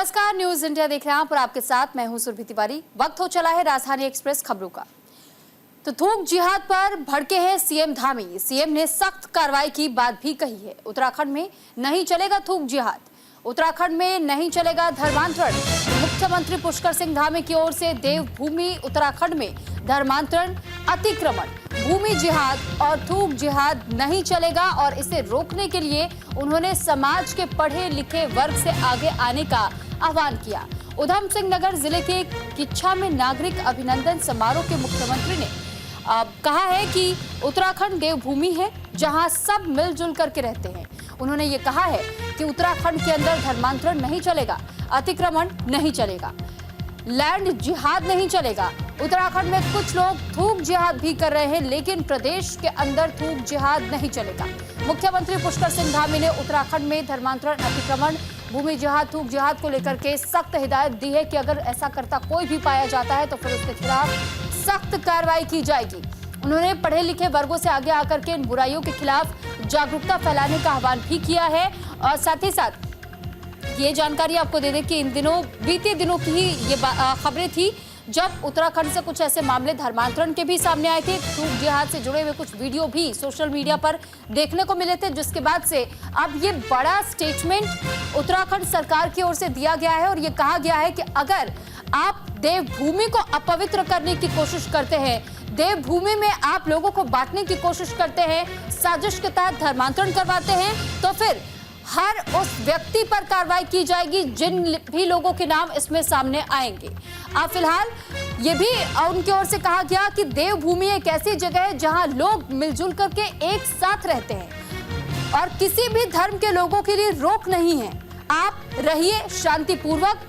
नमस्कार, news India देख रहे हैं आप और आपके साथ मैं हूं सुरभि तिवारी। वक्त हो चला है राजधानी एक्सप्रेस खबरों का। तो थूक जिहाद पर भड़के हैं सीएम धामी। सीएम ने सख्त कार्रवाई की बात भी कही है। उत्तराखंड में नहीं चलेगा थूक जिहाद, उत्तराखंड में नहीं चलेगा धर्मांतरण। मुख्यमंत्री पुष्कर सिंह धामी की ओर से देवभूमि उत्तराखंड में धर्मांतरण, अतिक्रमण, भूमि जिहाद और थूक जिहाद नहीं चलेगा और इसे रोकने के लिए उन्होंने समाज के पढ़े लिखे वर्ग से आगे आने का आह्वान किया। उधम सिंह नगर जिले के किच्छा में नागरिक अभिनंदन समारोह के मुख्यमंत्री ने कहा है कि उत्तराखंड देवभूमि है जहां सब मिलजुल करके रहते हैं। उन्होंने ये कहा है कि उत्तराखंड के अंदर धर्मांतरण नहीं चलेगा, अतिक्रमण नहीं चलेगा, लैंड जिहाद नहीं चलेगा। उत्तराखंड में कुछ लोग थूक जिहाद भी कर रहे हैं, लेकिन प्रदेश के अंदर थूक जिहाद नहीं चलेगा। मुख्यमंत्री पुष्कर सिंह धामी ने उत्तराखंड में धर्मांतरण, अतिक्रमण, भूमि जिहाद, थूक जिहाद को लेकर के सख्त हिदायत दी है कि अगर ऐसा करता कोई भी पाया जाता है तो फिर उसके खिलाफ सख्त कार्रवाई की जाएगी। उन्होंने पढ़े लिखे वर्गों से आगे आकर के इन बुराइयों के खिलाफ जागरूकता फैलाने का आह्वान भी किया है। और साथ ही साथ ये जानकारी आपको दे दें कि इन दिनों, बीते दिनों की ही ये खबरें थी जब उत्तराखंड से कुछ ऐसे मामले धर्मांतरण के भी सामने आए थे। थूक जिहाद से जुड़े हुए कुछ वीडियो भी सोशल मीडिया पर देखने को मिले थे, जिसके बाद से अब ये बड़ा स्टेटमेंट उत्तराखंड सरकार की ओर से दिया गया है और ये कहा गया है कि अगर आप देवभूमि को अपवित्र करने की कोशिश करते हैं, देवभूमि में आप लोगों को बांटने की कोशिश करते हैं, साजिश के तहत धर्मांतरण करवाते हैं, तो फिर हर उस व्यक्ति पर कार्रवाई की जाएगी जिन भी लोगों के नाम इसमें सामने आएंगे। अब फिलहाल ये भी उनकी ओर से कहा गया कि देवभूमि एक ऐसी जगह है जहां लोग मिलजुल करके एक साथ रहते हैं और किसी भी धर्म के लोगों के लिए रोक नहीं है। आप रहिए शांतिपूर्वक,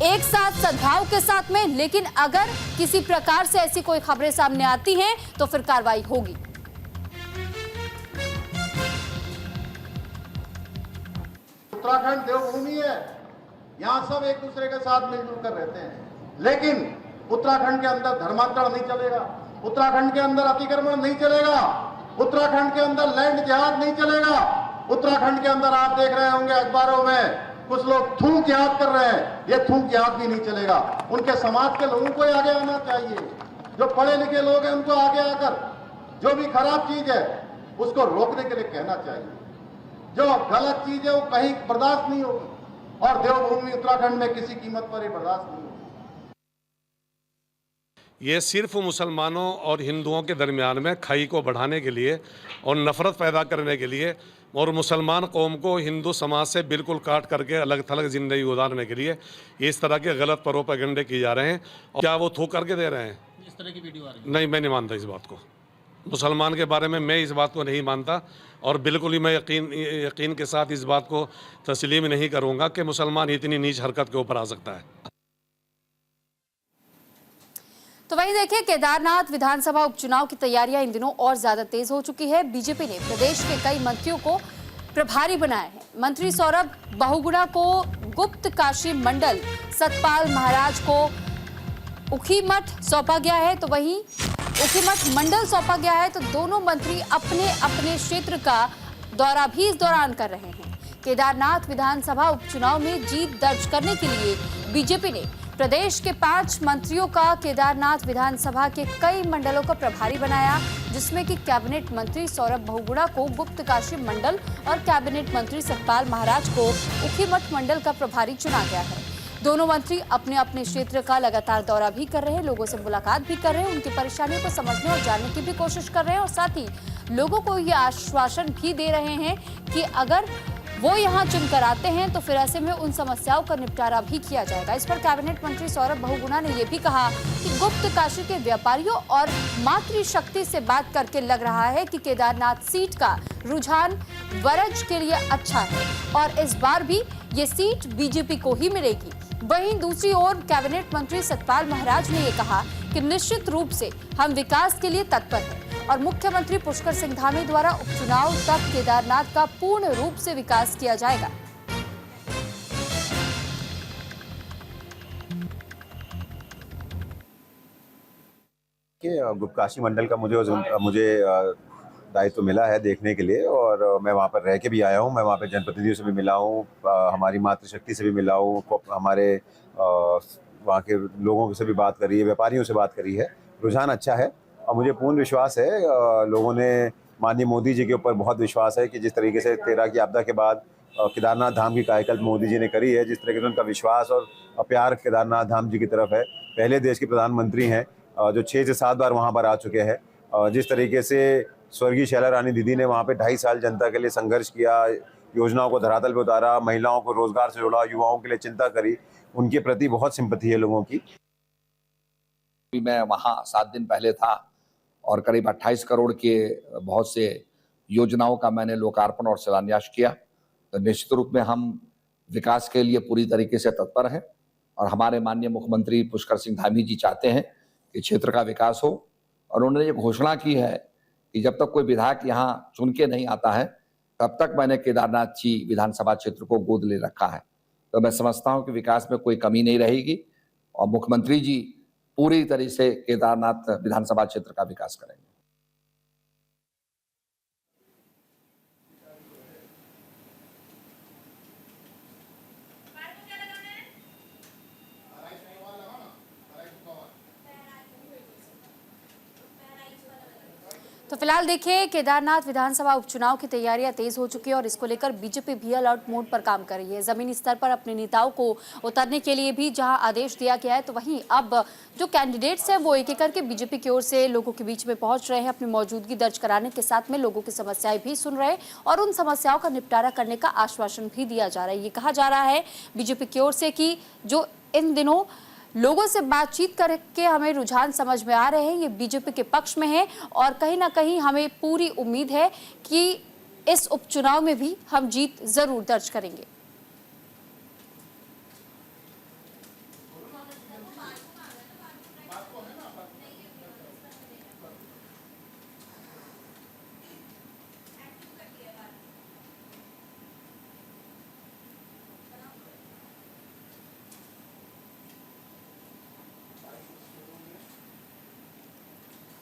एक साथ सद्भाव के साथ में, लेकिन अगर किसी प्रकार से ऐसी कोई खबरें सामने आती हैं तो फिर कार्रवाई होगी। उत्तराखंड देवभूमि है, यहाँ सब एक दूसरे के साथ मिलजुल कर रहते हैं, लेकिन उत्तराखंड के अंदर धर्मांतरण नहीं चलेगा, उत्तराखंड के अंदर अतिक्रमण नहीं चलेगा, उत्तराखंड के अंदर लैंड जिहाद नहीं चलेगा। उत्तराखंड के अंदर आप देख रहे होंगे अखबारों में कुछ लोग थूक जिहाद कर रहे हैं, ये थूक जिहाद भी नहीं चलेगा। उनके समाज के लोगों को आगे आना चाहिए, जो पढ़े लिखे लोग हैं उनको आगे आकर जो भी खराब चीज है उसको रोकने के लिए कहना चाहिए। जो गलत चीज है वो कहीं बर्दाश्त नहीं होगी और देवभूमि उत्तराखंड में किसी कीमत पर ही बर्दाश्त नहीं होगी। ये सिर्फ मुसलमानों और हिंदुओं के दरमियान में खाई को बढ़ाने के लिए और नफरत पैदा करने के लिए और मुसलमान कौम को हिंदू समाज से बिल्कुल काट करके अलग थलग जिंदगी गुजारने के लिए इस तरह के गलत प्रोपेगेंडे किए जा रहे हैं। और क्या वो थूक करके दे रहे हैं? इस तरह की वीडियो आ रही है। नहीं, मैं नहीं मानता इस बात को। मुसलमान के बारे में मैं इस बात को नहीं मानता और बिल्कुल ही मैं यकीन के साथ इस बात को तस्लीम नहीं करूँगा कि मुसलमान इतनी नीच हरकत के ऊपर आ सकता है। तो वहीं देखिए, केदारनाथ विधानसभा उपचुनाव की तैयारियां इन दिनों और ज्यादा तेज हो चुकी है। बीजेपी ने प्रदेश के कई मंत्रियों को प्रभारी बनाया है। मंत्री सौरभ बहुगुणा को गुप्त काशी मंडल, सतपाल महाराज को उखीमठ सौंपा गया है, तो वहीं उखीमठ मंडल सौंपा गया है। तो दोनों मंत्री अपने अपने क्षेत्र का दौरा भी इस दौरान कर रहे हैं। केदारनाथ विधानसभा उपचुनाव में जीत दर्ज करने के लिए बीजेपी ने प्रदेश के 5 मंत्रियों का केदारनाथ विधानसभा के कई मंडलों का प्रभारी बनाया, जिसमें कि कैबिनेट मंत्री सौरभ बहुगुणा को गुप्त काशी मंडल और कैबिनेट मंत्री सतपाल महाराज को उखीमठ मंडल का प्रभारी चुना गया है। दोनों मंत्री अपने अपने क्षेत्र का लगातार दौरा भी कर रहे हैं, लोगों से मुलाकात भी कर रहे हैं, उनकी परेशानियों को समझने और जानने की भी कोशिश कर रहे हैं और साथ ही लोगों को ये आश्वासन भी दे रहे हैं कि अगर वो यहाँ चुनकर आते हैं तो फिर ऐसे में उन समस्याओं का निपटारा भी किया जाएगा। इस पर कैबिनेट मंत्री सौरभ बहुगुणा ने यह भी कहा कि गुप्त काशी के व्यापारियों और मातृशक्ति से बात करके लग रहा है कि केदारनाथ सीट का रुझान वरज के लिए अच्छा है और इस बार भी ये सीट बीजेपी को ही मिलेगी। वहीं दूसरी ओर कैबिनेट मंत्री सतपाल महाराज ने यह कहा कि निश्चित रूप से हम विकास के लिए तत्पर हैं और मुख्यमंत्री पुष्कर सिंह धामी द्वारा उपचुनाव तक केदारनाथ का पूर्ण रूप से विकास किया जाएगा। गुप्त काशी मंडल का मुझे दायित्व मिला है देखने के लिए, और मैं वहाँ पर रह के भी आया हूँ। मैं वहाँ पे जनप्रतिनिधियों से भी मिला हूँ, हमारी मातृशक्ति से भी मिला हूँ, हमारे वहाँ के लोगों से भी बात करी है, व्यापारियों से बात करी है। रुझान अच्छा है और मुझे पूर्ण विश्वास है, लोगों ने माननीय मोदी जी के ऊपर बहुत विश्वास है कि जिस तरीके से 13 की आपदा के बाद केदारनाथ धाम की कायाकल्प मोदी जी ने करी है, जिस तरीके से उनका विश्वास और प्यार केदारनाथ धाम जी की तरफ है। पहले देश के प्रधानमंत्री हैं जो 6 से 7 बार वहाँ पर आ चुके हैं। जिस तरीके से स्वर्गीय शैला रानी दीदी ने वहाँ पे 2.5 साल जनता के लिए संघर्ष किया, योजनाओं को धरातल पे उतारा, महिलाओं को रोजगार से जोड़ा, युवाओं के लिए चिंता करी, उनके प्रति बहुत सिंपैथी है लोगों की। मैं वहाँ 7 दिन पहले था और करीब 28 करोड़ के बहुत से योजनाओं का मैंने लोकार्पण और शिलान्यास किया। तो निश्चित रूप में हम विकास के लिए पूरी तरीके से तत्पर हैं और हमारे माननीय मुख्यमंत्री पुष्कर सिंह धामी जी चाहते हैं कि क्षेत्र का विकास हो, और उन्होंने ये घोषणा की है कि जब तक कोई विधायक यहाँ चुन के नहीं आता है तब तक मैंने केदारनाथ जी विधानसभा क्षेत्र को गोद ले रखा है। तो मैं समझता हूँ कि विकास में कोई कमी नहीं रहेगी और मुख्यमंत्री जी पूरी तरह से केदारनाथ विधानसभा क्षेत्र का विकास करेंगे। तो फिलहाल देखिए, केदारनाथ विधानसभा उपचुनाव की तैयारियां तेज हो चुकी है और इसको लेकर बीजेपी भी अलर्ट मोड पर काम कर रही है। जमीनी स्तर पर अपने नेताओं को उतरने के लिए भी जहां आदेश दिया गया है, तो वहीं अब जो कैंडिडेट्स हैं वो एक एक करके बीजेपी की ओर से लोगों के बीच में पहुंच रहे हैं, अपनी मौजूदगी दर्ज कराने के साथ में लोगों की समस्याएं भी सुन रहे हैं और उन समस्याओं का निपटारा करने का आश्वासन भी दिया जा रहा है। ये कहा जा रहा है बीजेपी की ओर से कि जो इन दिनों लोगों से बातचीत करके हमें रुझान समझ में आ रहे हैं, ये बीजेपी के पक्ष में है और कहीं ना कहीं हमें पूरी उम्मीद है कि इस उपचुनाव में भी हम जीत जरूर दर्ज करेंगे।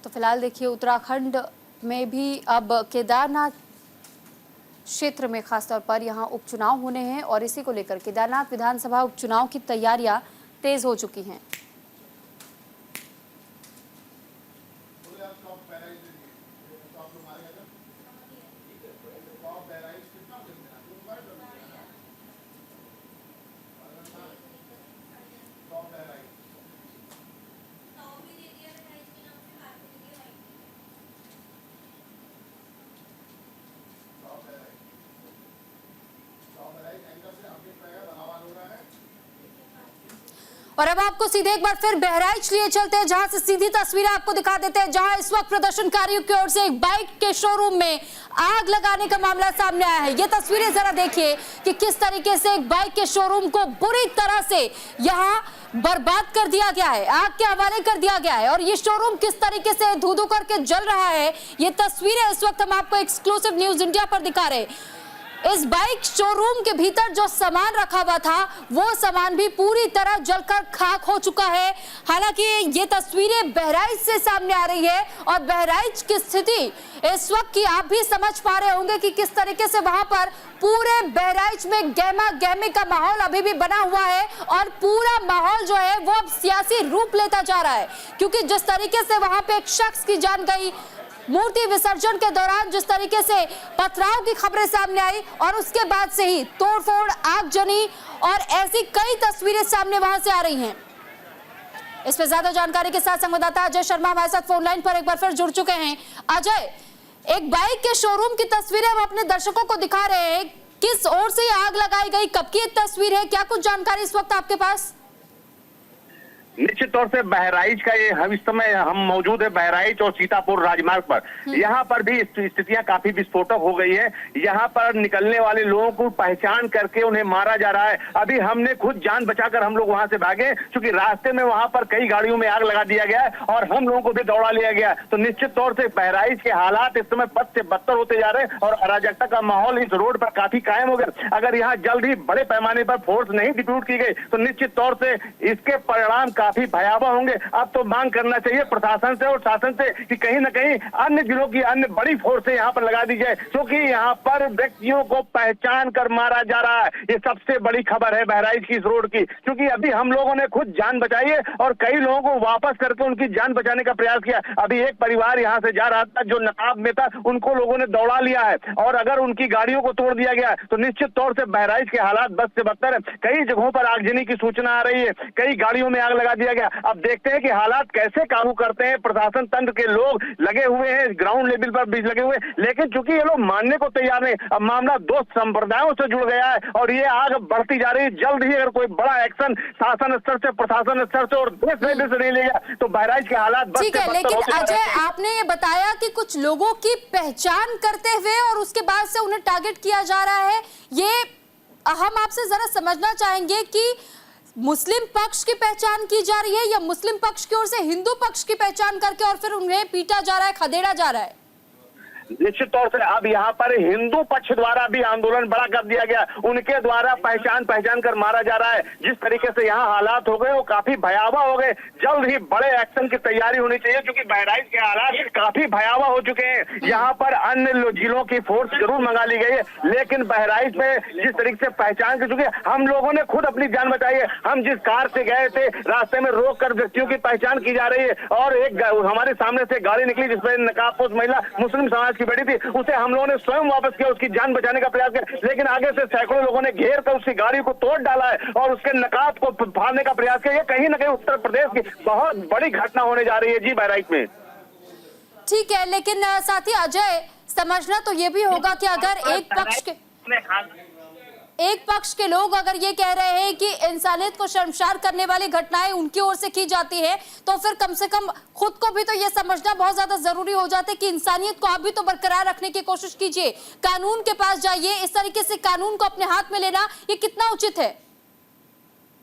तो फिलहाल देखिए, उत्तराखंड में भी अब केदारनाथ क्षेत्र में खासतौर पर यहाँ उपचुनाव होने हैं और इसी को लेकर केदारनाथ विधानसभा उपचुनाव की तैयारियां तेज हो चुकी हैं। और अब आपको सीधे एक बार फिर बहराइच लिए चलते हैं, जहां से सीधी तस्वीरें आपको दिखा देते हैं, जहां इस वक्त प्रदर्शनकारियों की ओर से एक बाइक के शोरूम में आग लगाने का मामला सामने आया है। ये तस्वीरें जरा देखिए कि किस तरीके से एक बाइक के शोरूम को बुरी तरह से यहां बर्बाद कर दिया गया है, आग के हवाले कर दिया गया है और ये शोरूम किस तरीके से धू-धू करके जल रहा है, ये तस्वीरें इस वक्त हम आपको एक्सक्लूसिव न्यूज इंडिया पर दिखा रहे हैं। इस बाइक शोरूम के भीतर जो सामान रखा हुआ था वो सामान भी पूरी तरह जलकर खाक हो चुका है। हालांकि ये तस्वीरें बहराइच से सामने आ रही है और बहराइच की स्थिति इस वक्त की आप भी समझ पा रहे होंगे कि किस तरीके से वहां पर पूरे बहराइच में गहमा गहमी का माहौल अभी भी बना हुआ है और पूरा माहौल जो है वो अब सियासी रूप लेता जा रहा है, क्योंकि जिस तरीके से वहां पे एक शख्स की जान गई, मूर्ति विसर्जन के दौरान जिस तरीके से पथराव की खबरें सामने आई और उसके बाद से ही तोड़फोड़, आगजनी और ऐसी कई तस्वीरें सामने वहां से आ रही हैं। इस पे ज्यादा जानकारी के साथ संवाददाता अजय शर्मा हमारे साथ फोन लाइन पर एक बार फिर जुड़ चुके हैं। अजय, एक बाइक के शोरूम की तस्वीरें हम अपने दर्शकों को दिखा रहे हैं, किस ओर से आग लगाई गई, कब की तस्वीर है, क्या कुछ जानकारी इस वक्त आपके पास? निश्चित तौर से बहराइच का ये हम इस समय हम मौजूद है बहराइच और सीतापुर राजमार्ग पर। यहाँ पर भी स्थितियां काफी विस्फोटक हो गई है। यहाँ पर निकलने वाले लोगों को पहचान करके उन्हें मारा जा रहा है। अभी हमने खुद जान बचाकर हम लोग वहां से भागे, क्योंकि रास्ते में वहां पर कई गाड़ियों में आग लगा दिया गया है और हम लोगों को भी दौड़ा लिया गया। तो निश्चित तौर से बहराइच के हालात इस समय बद से बदतर होते जा रहे हैं और अराजकता का माहौल इस रोड पर काफी कायम हो गया। अगर यहाँ जल्द ही बड़े पैमाने पर फोर्स नहीं डिप्यूट की गई तो निश्चित तौर से इसके परिणाम काफी भयावह होंगे। अब तो मांग करना चाहिए प्रशासन से और शासन से कि कहीं ना कहीं अन्य जिलों की अन्य बड़ी फोर्सें यहाँ पर लगा दी जाए, क्योंकि यहाँ पर व्यक्तियों को पहचान कर मारा जा रहा है। ये सबसे बड़ी खबर है बहराइच की इस रोड की, क्योंकि अभी हम लोगों ने खुद जान बचाई है और कई लोगों को वापस करके उनकी जान बचाने का प्रयास किया। अभी एक परिवार यहाँ से जा रहा था जो नकाब में था, उनको लोगों ने दौड़ा लिया है और अगर उनकी गाड़ियों को तोड़ दिया गया तो निश्चित तौर से बहराइच के हालात बद से बदतर है। कई जगहों पर आगजनी की सूचना आ रही है, कई गाड़ियों में आग लगा दिया गया। अब देखते हैं कि हालात कैसे काबू करते हैं। प्रशासन तंत्र के लोग लगे हुए हैं, ग्राउंड लेवल पर भी लगे हुए, लेकिन चूंकि ये लोग मानने को तैयार नहीं। अब मामला दो संप्रदायों से जुड़ गया है और ये आग बढ़ती जा रही है। जल्द ही अगर कोई बड़ा एक्शन शासन स्तर से, प्रशासन स्तर से और देश लेवल से नहीं लिया तो बहराइच के हालात बद से ठीक है, बदतर लेकिन होते जा रहे अजय हैं। आपने ये बताया कि कुछ लोगों की पहचान करते हुए और उसके बाद से उन्हें टारगेट किया जा रहा है। ये हम आपसे जरा समझना चाहेंगे कि मुस्लिम पक्ष की पहचान की जा रही है या मुस्लिम पक्ष की ओर से हिंदू पक्ष की पहचान करके और फिर उन्हें पीटा जा रहा है, खदेड़ा जा रहा है? निश्चित तौर से अब यहाँ पर हिंदू पक्ष द्वारा भी आंदोलन बड़ा कर दिया गया, उनके द्वारा पहचान कर मारा जा रहा है। जिस तरीके से यहाँ हालात हो गए वो काफी भयावह हो गए। जल्द ही बड़े एक्शन की तैयारी होनी चाहिए, क्योंकि बहराइच के हालात काफी भयावह हो चुके हैं। यहाँ पर अन्य जिलों की फोर्स जरूर मंगा ली गई है, लेकिन बहराइच में जिस तरीके से पहचान कर चुके, हम लोगों ने खुद अपनी जान बचाई है। हम जिस कार से गए थे रास्ते में रोक कर व्यक्तियों की पहचान की जा रही है और एक हमारे सामने से गाड़ी निकली जिसमें नकाबपोश महिला मुस्लिम समाज की बैठी थी, उसे हम लोगों ने स्वयं वापस किया, उसकी जान बचाने का प्रयास किया, लेकिन आगे से सैकड़ों लोगों ने घेर कर उसकी गाड़ी को तोड़ डाला है और उसके नकाब को फाड़ने का प्रयास किया। ये कहीं ना कहीं उत्तर प्रदेश की बहुत बड़ी घटना होने जा रही है जी बहराइच में। ठीक है, लेकिन साथ ही अजय समझना तो ये भी होगा कि अगर एक पक्ष के लोग अगर ये कह रहे हैं कि इंसानियत को शर्मसार करने वाली घटनाएं उनकी ओर से की जाती है, तो फिर कम से कम खुद को भी तो ये समझना बहुत ज्यादा जरूरी हो जाता है कि इंसानियत को आप भी तो बरकरार रखने की कोशिश कीजिए, कानून के पास जाइए। इस तरीके से कानून को अपने हाथ में लेना ये कितना उचित है?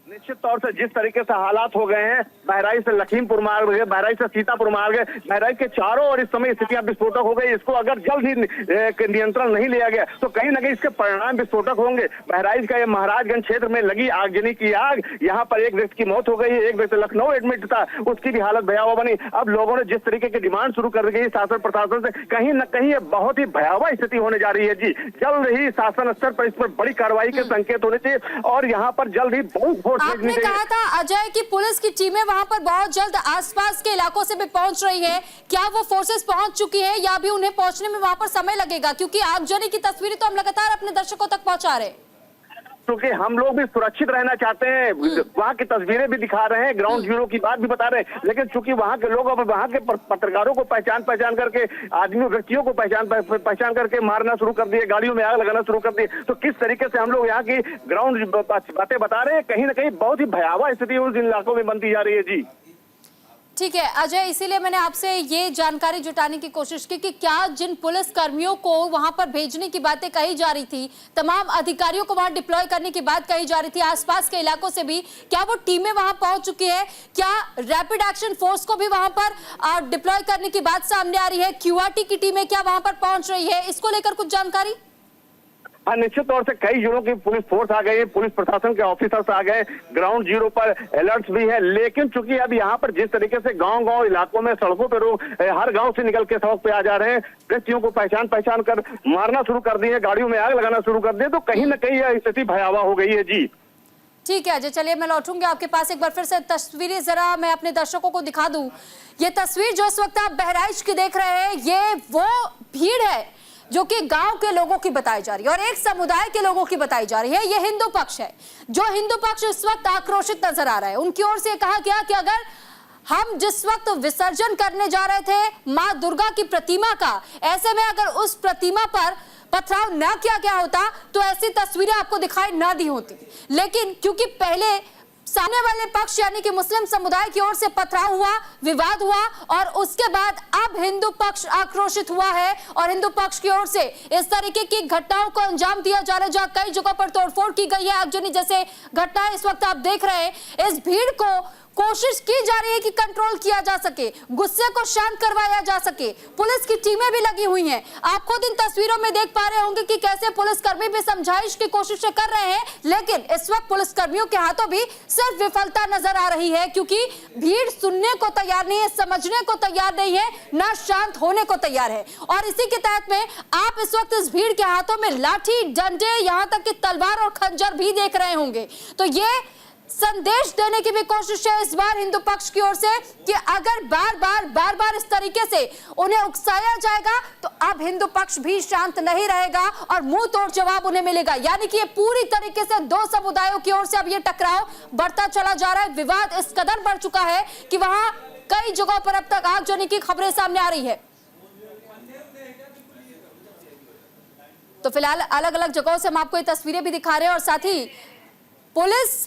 निश्चित तौर से जिस तरीके से हालात हो गए हैं, बहराइच से लखीमपुर मार्ग गए, बहराइच से सीतापुर मार्ग गए, बहराइच के चारों और इस समय स्थितियां विस्फोटक हो गई। इसको अगर जल्द ही नियंत्रण नहीं लिया गया तो कहीं ना कहीं इसके परिणाम विस्फोटक होंगे। बहराइच का ये महाराजगंज क्षेत्र में लगी आगजनी की आग, यहाँ पर एक व्यक्ति की मौत हो गई है, एक व्यक्ति लखनऊ एडमिट था, उसकी भी हालत भयावह बनी। अब लोगों ने जिस तरीके की डिमांड शुरू कर दी है शासन प्रशासन से, कहीं न कहीं बहुत ही भयावह स्थिति होने जा रही है जी। जल्द ही शासन स्तर पर इस पर बड़ी कार्रवाई के संकेत होने चाहिए और यहाँ पर जल्द ही बहुत आपने कहा था अजय कि पुलिस की टीमें वहां पर बहुत जल्द आसपास के इलाकों से भी पहुंच रही है, क्या वो फोर्सेस पहुंच चुकी है या भी उन्हें पहुंचने में वहां पर समय लगेगा? क्योंकि आगजनी की तस्वीरें तो हम लगातार अपने दर्शकों तक पहुंचा रहे हैं। क्योंकि हम लोग भी सुरक्षित रहना चाहते हैं, वहाँ की तस्वीरें भी दिखा रहे हैं, ग्राउंड जीरो की बात भी बता रहे हैं, लेकिन चूंकि वहाँ के लोग अब वहाँ के पत्रकारों को पहचान करके, आदमियों व्यक्तियों को पहचान करके मारना शुरू कर दिए, गाड़ियों में आग लगाना शुरू कर दिए, तो किस तरीके से हम लोग यहाँ की ग्राउंड बातें बता रहे हैं, कहीं ना कहीं बहुत ही भयावह स्थिति उस इलाकों में बनती जा रही है जी। ठीक है अजय, इसीलिए मैंने आपसे ये जानकारी जुटाने की कोशिश की कि क्या जिन पुलिस कर्मियों को वहां पर भेजने की बातें कही जा रही थी, तमाम अधिकारियों को वहां डिप्लॉय करने की बात कही जा रही थी आसपास के इलाकों से भी, क्या वो टीमें वहां पहुंच चुकी है? क्या रैपिड एक्शन फोर्स को भी वहां पर डिप्लॉय करने की बात सामने आ रही है? QRT की टीमें क्या वहां पर पहुंच रही है? इसको लेकर कुछ जानकारी? हाँ, निश्चित तौर से कई जिलों की पुलिस फोर्स आ गई है, पुलिस प्रशासन के ऑफिसर्स आ गए, ग्राउंड जीरो पर अलर्ट्स भी है, लेकिन चूंकि अब यहाँ पर जिस तरीके से गांव इलाकों में सड़कों पर लोग हर गांव से निकल के सड़क पे आ जा रहे हैं, व्यक्तियों को पहचान कर मारना शुरू कर दिए, गाड़ियों में आग लगाना शुरू कर दिए, तो कहीं ना कहीं यह स्थिति भयावह हो गई है जी। ठीक है अजय, चलिए मैं लौटूंगी आपके पास। एक बार फिर से तस्वीरें जरा मैं अपने दर्शकों को दिखा दूं। ये तस्वीर जो इस वक्त आप बहराइच की देख रहे हैं, ये वो भीड़ है जो कि गांव के लोगों की बताई जा रही है और एक समुदाय के लोगों की बताई जा रही है। ये हिंदू पक्ष है, जो हिंदू पक्ष इस वक्त आक्रोशित नजर आ रहा है। उनकी ओर से कहा गया कि अगर हम जिस वक्त विसर्जन करने जा रहे थे मां दुर्गा की प्रतिमा का, ऐसे में अगर उस प्रतिमा पर पथराव न किया गया होता तो ऐसी तस्वीरें आपको दिखाई न दी होती, लेकिन क्योंकि पहले सामने वाले पक्ष यानी कि मुस्लिम समुदाय की ओर से पथराव हुआ, विवाद हुआ और उसके बाद अब हिंदू पक्ष आक्रोशित हुआ है और हिंदू पक्ष की ओर से इस तरीके की घटनाओं को अंजाम दिया जा रहा है, जहां कई जगहों पर तोड़फोड़ की गई है। आगजनी जैसे घटना इस वक्त आप देख रहे हैं। इस भीड़ को कोशिश की जा रही है कि कंट्रोल किया जा सके, गुस्से को शांत करवाया जा सके। पुलिस की टीमें भी लगी हुई हैं। आप खुद इन तस्वीरों में देख पा रहे होंगे कि कैसे पुलिसकर्मी भी समझाइश की कोशिशें कर रहे हैं, लेकिन इस वक्त पुलिसकर्मियों के हाथों भी सिर्फ विफलता नजर आ रही है, क्योंकि भीड़ सुनने को तैयार नहीं है, समझने को तैयार नहीं है, ना शांत होने को तैयार है। और इसी के तहत में आप इस वक्त इस भीड़ के हाथों में लाठी, डंडे, यहां तक कि तलवार और खंजर भी देख रहे होंगे। तो ये संदेश देने की भी कोशिश है इस बार हिंदू पक्ष की ओर से कि अगर बार बार इस तरीके से उन्हें उकसाया जाएगा तो अब हिंदू पक्ष भी शांत नहीं रहेगा और मुंह तोड़ जवाब उन्हें मिलेगा। यानी कि ये पूरी तरीके से दो समुदायों की ओर से अब ये टकराव बढ़ता चला जा रहा है। विवाद इस कदर बढ़ चुका है कि वहां कई जगहों पर अब तक आगजनी की खबरें सामने आ रही है। तो फिलहाल अलग अलग जगहों से हम आपको ये तस्वीरें भी दिखा रहे हैं और साथ ही पुलिस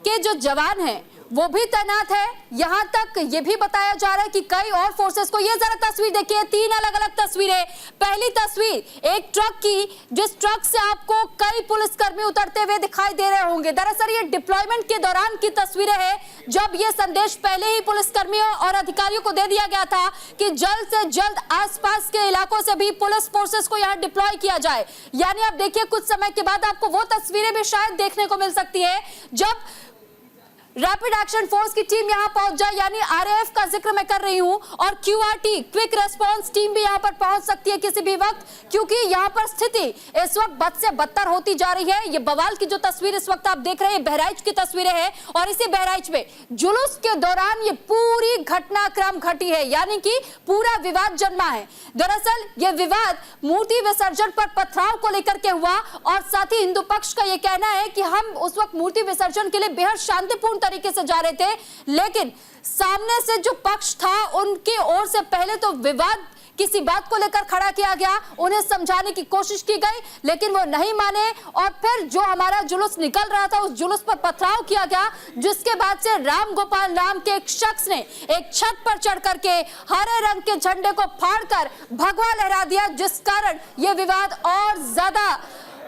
के जो जवान हैं वो भी तैनात है। यहां तक ये भी बताया जा रहा है कि कई और फोर्सेस को, ये जरा तस्वीर देखिए, 3 अलग अलग तस्वीरें। पहली तस्वीर एक ट्रक की, जिस ट्रक से आपको कई पुलिसकर्मी उतरते हुए दिखाई दे रहे होंगे। दरअसल ये डिप्लॉयमेंट के दौरान की तस्वीरें हैं, जब ये संदेश पहले ही पुलिसकर्मियों और अधिकारियों को दे दिया गया था कि जल्द से जल्द आसपास के इलाकों से भी पुलिस फोर्सेस को यहाँ डिप्लॉय किया जाए। यानी आप देखिए कुछ समय के बाद आपको वो तस्वीरें भी शायद देखने को मिल सकती है जब रैपिड एक्शन फोर्स की टीम यहां पहुंच जाए, यानी आरएएफ का जिक्र मैं कर रही हूं, और क्यूआरटी क्विक रेस्पॉन्स टीम भी यहां पर पहुंच सकती है किसी भी वक्त, क्योंकि यहां पर स्थिति इस वक्त बद से बदतर होती जा रही है। ये बवाल की जो तस्वीर इस वक्त आप देख रहे हैं बहराइच की तस्वीरें हैं और इसी बहराइच में जुलूस के दौरान ये पूरी घटनाक्रम घटी है, यानी कि पूरा विवाद जन्मा है। दरअसल ये विवाद मूर्ति विसर्जन पर पथराव को लेकर के हुआ और साथ ही हिंदू पक्ष का ये कहना है कि हम उस वक्त मूर्ति विसर्जन के लिए बेहद शांतिपूर्ण तरीके से जा रहे थे, लेकिन सामने से जो पक्ष था उनकी ओर से पहले तो विवाद किसी बात को लेकर खड़ा किया गया, उन्हें समझाने की कोशिश की गई लेकिन वो नहीं माने और फिर जो हमारा जुलूस निकल रहा था उस जुलूस पर पथराव किया गया, जिसके बाद से राम गोपाल नाम के एक शख्स ने एक छत पर चढ़ करके हरे रंग के झंडे को फाड़कर भगवा लहरा दिया, जिस कारण ये विवाद और ज्यादा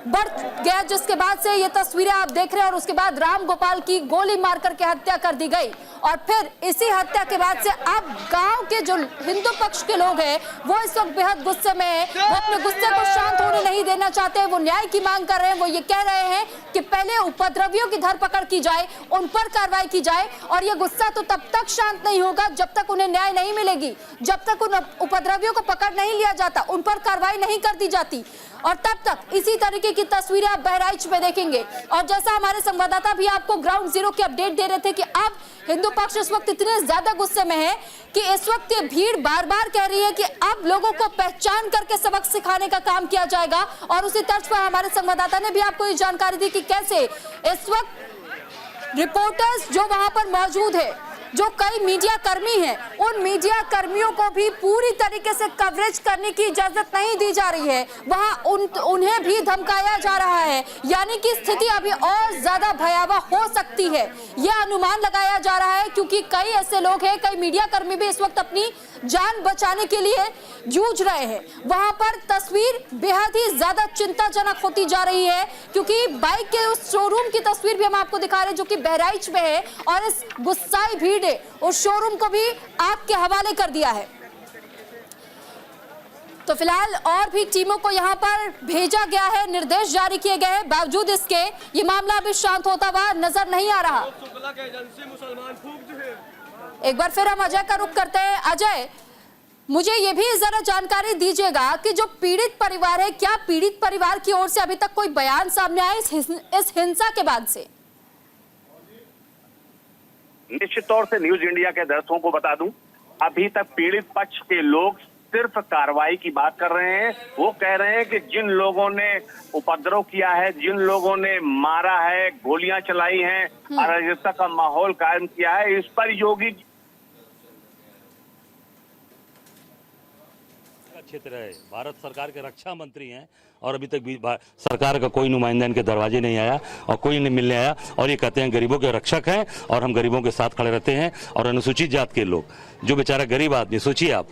बढ़ गया, जिसके बाद से ये तस्वीरें आप देख रहे हैं। और उसके बाद राम गोपाल की गोली मारकर के हत्या कर दी गई और फिर इसी हत्या के बाद से अब गांव के जो हिंदू पक्ष के लोग हैं वो इस वक्त बेहद गुस्से में हैं। वो अपने गुस्से को शांत होने नहीं देना चाहते, वो न्याय की मांग कर रहे हैं। वो ये कह रहे हैं कि पहले उपद्रवियों की धरपकड़ की जाए, उन पर कार्रवाई की जाए और ये गुस्सा तो तब तक शांत नहीं होगा जब तक उन्हें न्याय नहीं मिलेगी, जब तक उन उपद्रवियों को पकड़ नहीं लिया जाता, उन पर कार्रवाई नहीं कर दी जाती। और तब तक इसी तरीके की तस्वीरें आप बहराइच में देखेंगे। और जैसा हमारे संवाददाता भी आपको ग्राउंड जीरो की अपडेट दे रहे थे कि अब हिंदू पक्ष इस वक्त इतने ज्यादा गुस्से में है कि इस वक्त ये भीड़ बार बार कह रही है कि अब लोगों को पहचान करके सबक सिखाने का काम किया जाएगा। और उसी तर्ज पर हमारे संवाददाता ने भी आपको ये जानकारी दी कि कैसे इस वक्त रिपोर्टर्स जो वहां पर मौजूद है, जो कई मीडिया कर्मी हैं, उन मीडिया कर्मियों को भी पूरी तरीके से कवरेज करने की इजाजत नहीं दी जा रही है। वहां उन्हें भी धमकाया जा रहा है, यानी कि स्थिति अभी और ज्यादा भयावह हो सकती है, यह अनुमान लगाया जा रहा है, क्योंकि कई ऐसे लोग हैं, कई मीडिया कर्मी भी इस वक्त अपनी जान बचाने के लिए जूझ रहे हैं। वहां पर तस्वीर बेहद ही ज्यादा चिंताजनक होती जा रही है, क्योंकि बाइक के उस शोरूम की तस्वीर भी हम आपको दिखा रहे हैं जो कि बहराइच में है और इस गुस्साई भीड़ ने उस शोरूम को भी आग के हवाले कर दिया है। तो फिलहाल और भी टीमों को यहां पर भेजा गया है, निर्देश जारी किए गए हैं, बावजूद इसके ये मामला अभी शांत होता हुआ नजर नहीं आ रहा। एक बार फिर हम अजय का रुख करते हैं। अजय, मुझे ये भी जरा जानकारी दीजिएगा कि जो पीड़ित परिवार है, क्या पीड़ित परिवार की ओर से अभी तक कोई बयान सामने आया इस हिंसा के बाद से? निश्चित तौर से न्यूज इंडिया के दर्शकों को बता दूं, अभी तक पीड़ित पक्ष के लोग सिर्फ कार्रवाई की बात कर रहे हैं। वो कह रहे हैं कि जिन लोगों ने उपद्रव किया है, जिन लोगों ने मारा है, गोलियां चलाई हैं, अराजकता का माहौल कायम किया है, इस पर योगी क्षेत्र है, भारत सरकार के रक्षा मंत्री हैं और अभी तक भी सरकार का कोई नुमाइंदा इनके दरवाजे नहीं आया और कोई नहीं मिलने आया और ये कहते हैं गरीबों के रक्षक हैं और हम गरीबों के साथ खड़े रहते हैं। और अनुसूचित जात के लोग, जो बेचारा गरीब आदमी, सोचिए आप,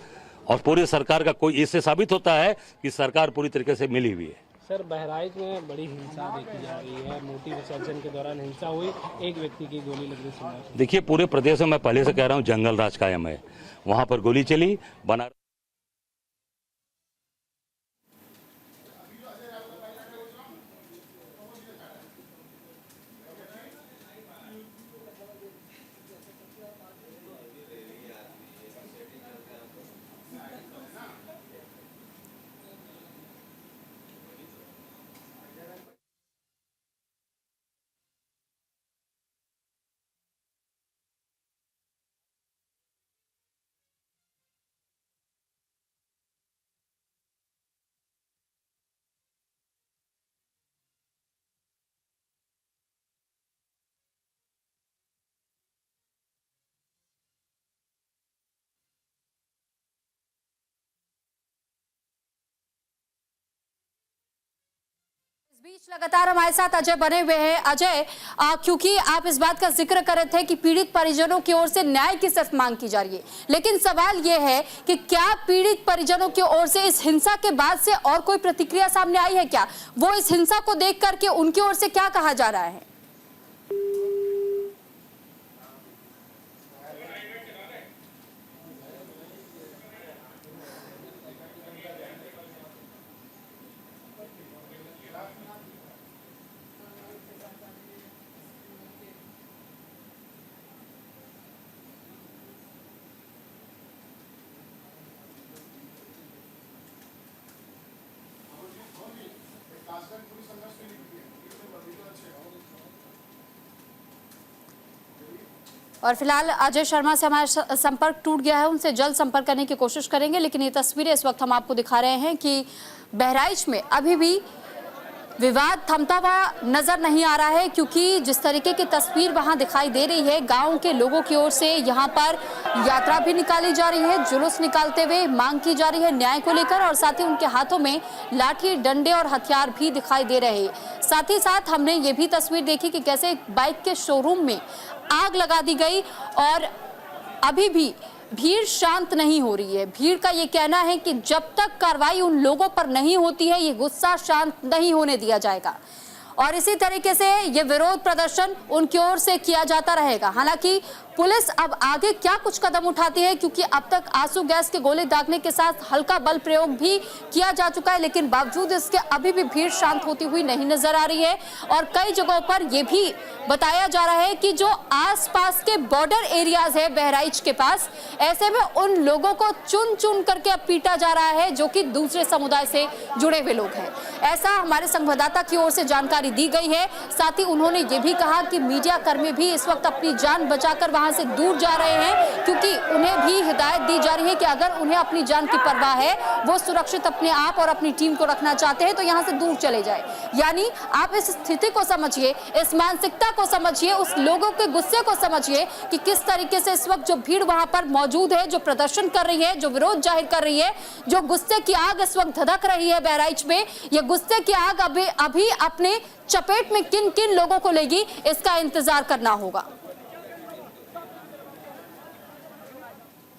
और पूरी सरकार का कोई, इससे साबित होता है कि सरकार पूरी तरीके से मिली हुई है। सर बहराइच में बड़ी हिंसा देखी जा रही है। मूर्ति विसर्जन के दौरान हिंसा हुई, एक व्यक्ति की गोली लगने से। देखिए पूरे प्रदेश में मैं पहले से कह रहा हूँ जंगल राज कायम है, वहां पर गोली चली। बना बीच लगातार हमारे साथ अजय बने हुए हैं। अजय, क्योंकि आप इस बात का जिक्र कर रहे थे कि पीड़ित परिजनों की ओर से न्याय की सिर्फ मांग की जा रही है, लेकिन सवाल यह है कि क्या पीड़ित परिजनों की ओर से इस हिंसा के बाद से और कोई प्रतिक्रिया सामने आई है क्या? वो इस हिंसा को देख करके उनकी ओर से क्या कहा जा रहा है? और फिलहाल अजय शर्मा से हमारा संपर्क टूट गया है, उनसे जल्द संपर्क करने की कोशिश करेंगे। लेकिन ये तस्वीरें इस वक्त हम आपको दिखा रहे हैं कि बहराइच में अभी भी विवाद थमता हुआ नजर नहीं आ रहा है, क्योंकि जिस तरीके की तस्वीर वहां दिखाई दे रही है, गांव के लोगों की ओर से यहां पर यात्रा भी निकाली जा रही है, जुलूस निकालते हुए मांग की जा रही है न्याय को लेकर, और साथ ही उनके हाथों में लाठी डंडे और हथियार भी दिखाई दे रहे हैं। साथ ही साथ हमने ये भी तस्वीर देखी कि कैसे बाइक के शोरूम में आग लगा दी गई और अभी भी भीड़ शांत नहीं हो रही है। भीड़ का ये कहना है कि जब तक कार्रवाई उन लोगों पर नहीं होती है, ये गुस्सा शांत नहीं होने दिया जाएगा और इसी तरीके से ये विरोध प्रदर्शन उनकी ओर से किया जाता रहेगा। हालांकि पुलिस अब आगे क्या कुछ कदम उठाती है, क्योंकि अब तक आंसू गैस के गोले दागने के साथ हल्का बल प्रयोग भी किया जा चुका है, लेकिन बावजूद इसके अभी भी भीड़ शांत होती हुई नहीं नजर आ रही है। और कई जगहों पर यह भी बताया जा रहा है कि जो आसपास के बॉर्डर एरियाज है बहराइच के पास, ऐसे में उन लोगों को चुन चुन करके अब पीटा जा रहा है जो कि दूसरे समुदाय से जुड़े हुए लोग हैं। ऐसा हमारे संवाददाता की ओर से जानकारी दी गई है। साथ ही उन्होंने ये भी कहा कि मीडिया कर्मी भी इस वक्त अपनी जान बचाकर वहां से दूर जा रहे हैं, क्योंकि उन्हें भी हिदायत दी जा रही है कि अगर उन्हें अपनी जान की परवाह है, वो सुरक्षित अपने आप और अपनी टीम को रखना चाहते हैं, तो यहां से दूर चले जाए। यानी आप इस स्थिति को समझिए, इस मानसिकता को समझिए, उस लोगों के गुस्से को समझिए कि किस तरीके से इस वक्त जो भीड़ वहां पर मौजूद है, जो प्रदर्शन कर रही है, जो विरोध जाहिर कर रही है, जो गुस्से की आग इस वक्त धधक रही है बहराइच में, ये गुस्से की आग अभी अपने चपेट में किन किन लोगों को लेगी, इसका इंतजार करना होगा।